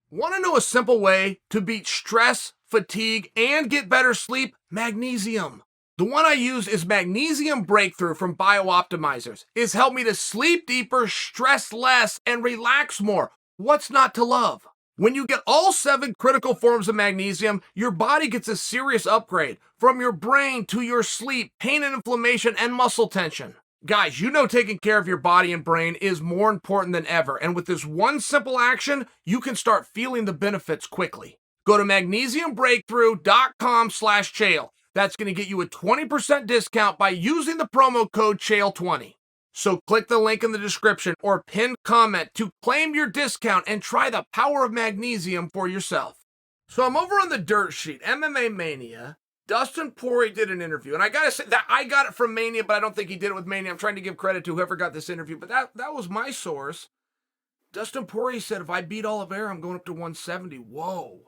Want to know a simple way to beat stress, fatigue, and get better sleep? Magnesium. The one I use is Magnesium Breakthrough from BioOptimizers. It's helped me to sleep deeper, stress less, and relax more. What's not to love? When you get all 7 critical forms of magnesium, your body gets a serious upgrade from your brain to your sleep, pain and inflammation, and muscle tension. Guys, you know taking care of your body and brain is more important than ever, and with this one simple action, you can start feeling the benefits quickly. Go to magnesiumbreakthrough.com/Chael. That's going to get you a 20% discount by using the promo code Chael20. So click the link in the description or pinned comment to claim your discount and try the power of magnesium for yourself. So I'm over on the dirt sheet, MMA Mania. Dustin Poirier did an interview, and I gotta say that I got it from Mania, but I don't think he did it with Mania. I'm trying to give credit to whoever got this interview, but that was my source. Dustin Poirier said, if I beat Oliveira, I'm going up to 170. Whoa,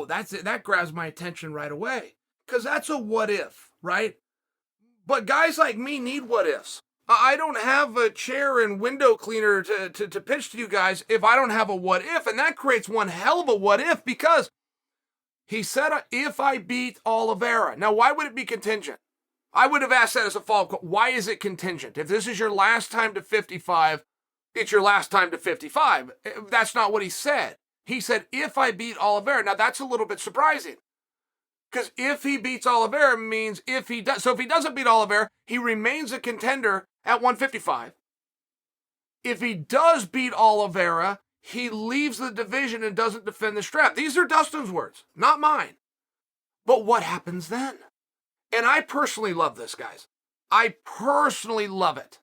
that's it. That grabs my attention right away, because that's a what if, right? But guys like me need what ifs. I don't have a chair and window cleaner to pitch to you guys if I don't have a what if, and that creates one hell of a what if, because he said, if I beat Oliveira. Now, why would it be contingent? I would have asked that as a follow-up. Why is it contingent? If this is your last time to 55, it's your last time to 55. That's not what he said. He said, if I beat Oliveira. Now, that's a little bit surprising, because if he beats Oliveira means if he does. So if he doesn't beat Oliveira, he remains a contender at 155. If he does beat Oliveira, he leaves the division and doesn't defend the strap. These are Dustin's words, not mine. But what happens then? And I personally love this, guys. I personally love it.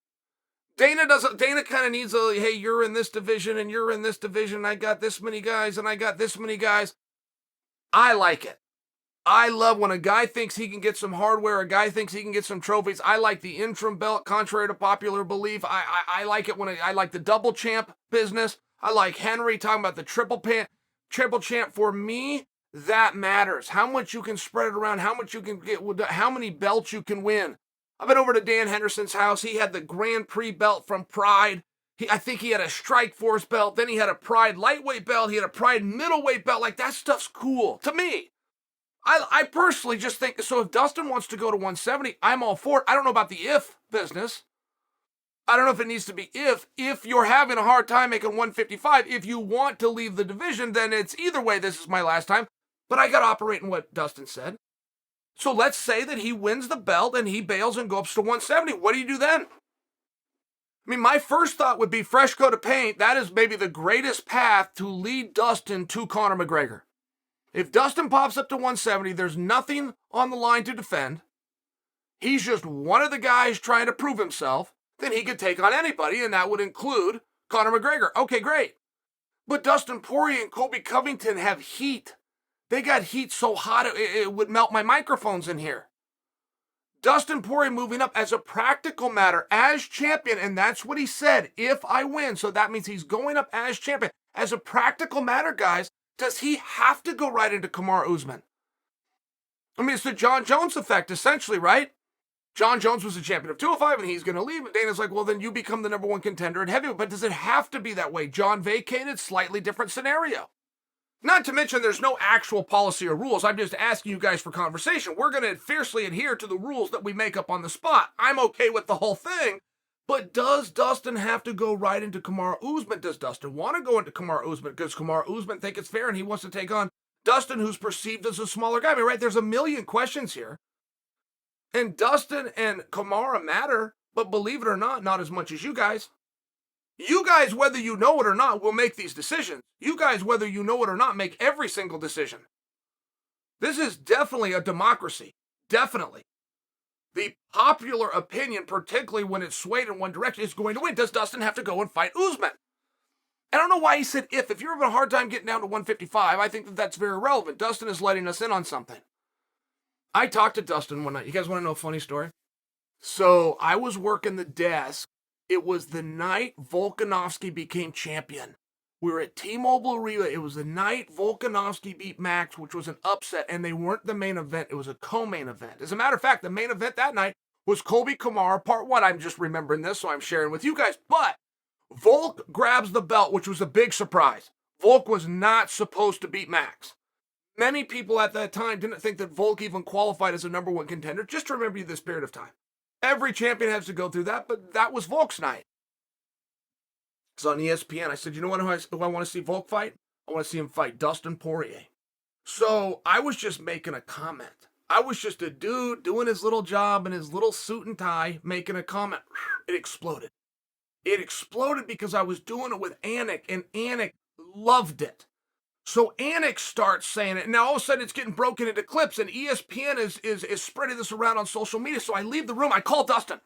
Dana kind of needs a, hey, you're in this division and you're in this division. I got this many guys and I got this many guys. I like it. I love when a guy thinks he can get some hardware, a guy thinks he can get some trophies. I like the interim belt, contrary to popular belief. I like it when I like the double champ business. I like Henry talking about the triple champ. For me, that matters. How much you can spread it around, how much you can get, how many belts you can win. I've been over to Dan Henderson's house. He had the Grand Prix belt from Pride. I think he had a Strike Force belt. Then he had a Pride lightweight belt. He had a Pride middleweight belt. Like, that stuff's cool to me. I personally just think, so if Dustin wants to go to 170, I'm all for it. I don't know about the if business. I don't know if it needs to be if you're having a hard time making 155, if you want to leave the division, then it's either way, this is my last time. But I got to operate in what Dustin said. So let's say that he wins the belt and he bails and goes to 170. What do you do then? I mean, my first thought would be fresh coat of paint. That is maybe the greatest path to lead Dustin to Conor McGregor. If Dustin pops up to 170, there's nothing on the line to defend. He's just one of the guys trying to prove himself. Then he could take on anybody, and that would include Conor McGregor. Okay, great. But Dustin Poirier and Colby Covington have heat. They got heat so hot it would melt my microphones in here. Dustin Poirier moving up as a practical matter, as champion, and that's what he said, if I win. So that means he's going up as champion. As a practical matter, guys, does he have to go right into Kamaru Usman? I mean, it's the Jon Jones effect, essentially, right? Jon Jones was the champion of 205, and he's going to leave. And Dana's like, well, then you become the number one contender at heavyweight. But does it have to be that way? Jon vacated, slightly different scenario. Not to mention there's no actual policy or rules. I'm just asking you guys for conversation. We're going to fiercely adhere to the rules that we make up on the spot. I'm okay with the whole thing. But does Dustin have to go right into Kamaru Usman? Does Dustin want to go into Kamaru Usman? Does Kamaru Usman think it's fair and he wants to take on Dustin, who's perceived as a smaller guy? I mean, right, there's a million questions here. And Dustin and Kamaru matter, but believe it or not as much as you guys. You guys, whether you know it or not, will make these decisions. You guys, whether you know it or not, make every single decision. This is definitely a democracy. Definitely. The popular opinion, particularly when it's swayed in one direction, is going to win. Does Dustin have to go and fight Usman? I don't know why he said if. If you're having a hard time getting down to 155, I think that's very relevant. Dustin is letting us in on something. I talked to Dustin one night. You guys want to know a funny story? So I was working the desk. It was the night Volkanovski became champion. We were at T-Mobile Arena. It was the night Volkanovski beat Max, which was an upset, and they weren't the main event. It was a co-main event. As a matter of fact, the main event that night was Colby Covington, part 1. I'm just remembering this, so I'm sharing with you guys. But Volk grabs the belt, which was a big surprise. Volk was not supposed to beat Max. Many people at that time didn't think that Volk even qualified as a number one contender. Just remember this period of time. Every champion has to go through that, but that was Volk's night. It's on ESPN. I said, you know what, who I want to see Volk fight? I want to see him fight Dustin Poirier. So I was just making a comment. I was just a dude doing his little job in his little suit and tie, making a comment. It exploded. It exploded because I was doing it with Anik, and Anik loved it. So Anik starts saying it, and now all of a sudden it's getting broken into clips, and ESPN is spreading this around on social media. So I leave the room. I call Dustin.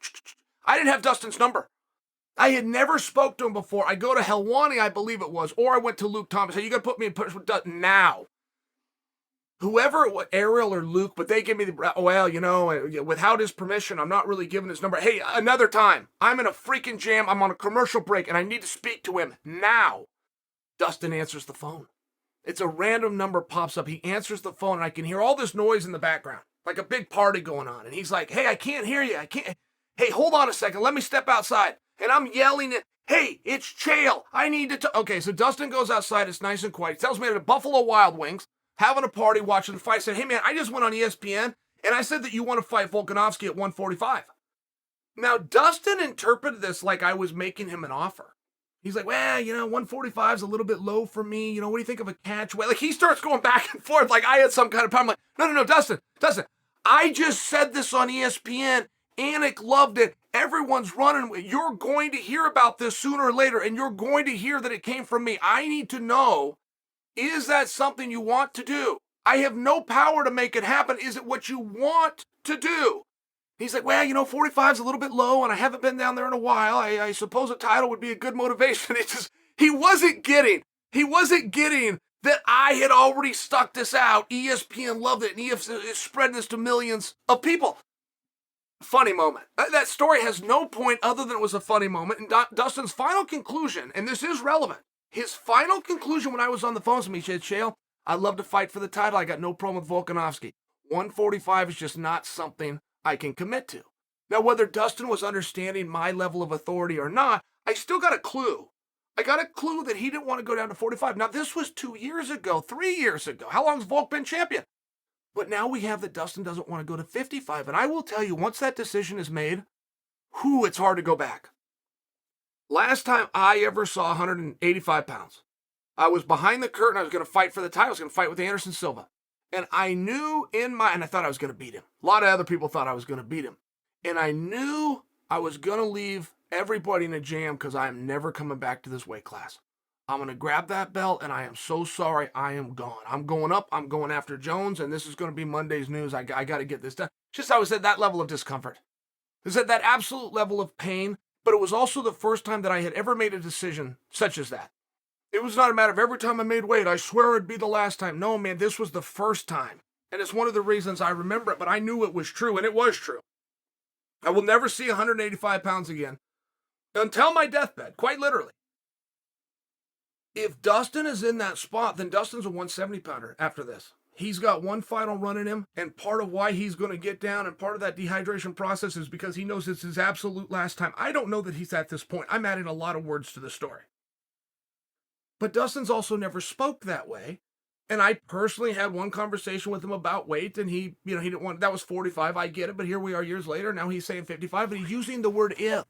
I didn't have Dustin's number. I had never spoke to him before. I go to Helwani, I believe it was, or I went to Luke Thomas. I said, you got to put me in touch with Dustin now. Whoever, Ariel or Luke, but they give me the, well, you know, without his permission, I'm not really giving his number. Hey, another time. I'm in a freaking jam. I'm on a commercial break, and I need to speak to him now. Dustin answers the phone. It's a random number pops up. He answers the phone, and I can hear all this noise in the background, like a big party going on. And he's like, hey, I can't hear you. I can't. Hey, hold on a second. Let me step outside. And I'm yelling at, hey, it's Chael. I need to. Okay, so Dustin goes outside. It's nice and quiet. He tells me at Buffalo Wild Wings, having a party, watching the fight. I said, hey, man, I just went on ESPN, and I said that you want to fight Volkanovski at 145. Now, Dustin interpreted this like I was making him an offer. He's like, well, you know, 145 is a little bit low for me. You know, what do you think of a catch weight? Like, he starts going back and forth like I had some kind of problem. I'm like, no, Dustin. I just said this on ESPN. Anik loved it. Everyone's running. You're going to hear about this sooner or later, and you're going to hear that it came from me. I need to know, is that something you want to do? I have no power to make it happen. Is it what you want to do? He's like, well, you know, 45 is a little bit low, and I haven't been down there in a while. I suppose a title would be a good motivation. He wasn't getting that I had already stuck this out. ESPN loved it, and ESPN is spreading this to millions of people. Funny moment. That story has no point other than it was a funny moment. And Dustin's final conclusion, and this is relevant, his final conclusion when I was on the phone with him, he said, Chael, I'd love to fight for the title. I got no problem with Volkanovski. 145 is just not something I can commit to. Now, whether Dustin was understanding my level of authority or not, I still got a clue. I got a clue that he didn't want to go down to 45. Now, this was 2 years ago, 3 years ago. How long has Volk been champion? But now we have that Dustin doesn't want to go to 55. And I will tell you, once that decision is made, it's hard to go back. Last time I ever saw 185 pounds, I was behind the curtain. I was going to fight for the title. I was going to fight with Anderson Silva. And I knew and I thought I was going to beat him. A lot of other people thought I was going to beat him. And I knew I was going to leave everybody in a jam because I am never coming back to this weight class. I'm going to grab that belt, and I am so sorry I am gone. I'm going up. I'm going after Jones, and this is going to be Monday's news. I got to get this done. Just I was at that level of discomfort. I was at that absolute level of pain, but it was also the first time that I had ever made a decision such as that. It was not a matter of every time I made weight, I swear it'd be the last time. No, man, this was the first time. And it's one of the reasons I remember it, but I knew it was true, and it was true. I will never see 185 pounds again until my deathbed, quite literally. If Dustin is in that spot, then Dustin's a 170-pounder after this. He's got one final run in him, and part of why he's going to get down and part of that dehydration process is because he knows it's his absolute last time. I don't know that he's at this point. I'm adding a lot of words to the story. But Dustin's also never spoke that way, and I personally had one conversation with him about weight, and he didn't want, that was 45, I get it, but here we are years later, now he's saying 55, and he's using the word if.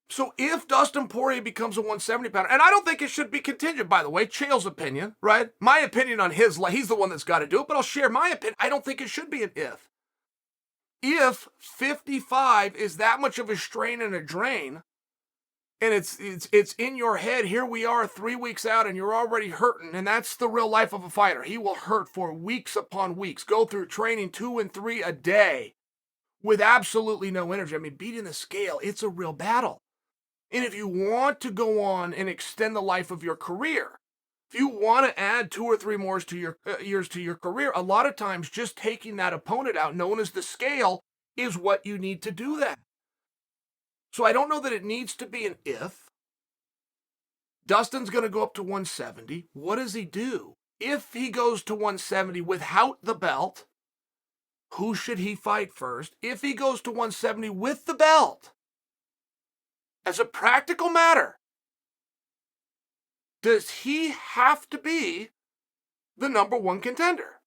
So if Dustin Poirier becomes a 170-pounder, and I don't think it should be contingent, by the way, Chael's opinion, right? My opinion on he's the one that's got to do it, but I'll share my opinion. I don't think it should be an if. If 55 is that much of a strain and a drain, and it's in your head, here we are 3 weeks out, and you're already hurting, and that's the real life of a fighter. He will hurt for weeks upon weeks, go through training 2 and 3 a day with absolutely no energy. I mean, beating the scale, it's a real battle. And if you want to go on and extend the life of your career, if you want to add 2 or 3 more to your years to your career, a lot of times just taking that opponent out, known as the scale, is what you need to do that. So I don't know that it needs to be an if. Dustin's going to go up to 170. What does he do? If he goes to 170 without the belt, who should he fight first? If he goes to 170 with the belt, as a practical matter, does he have to be the number one contender?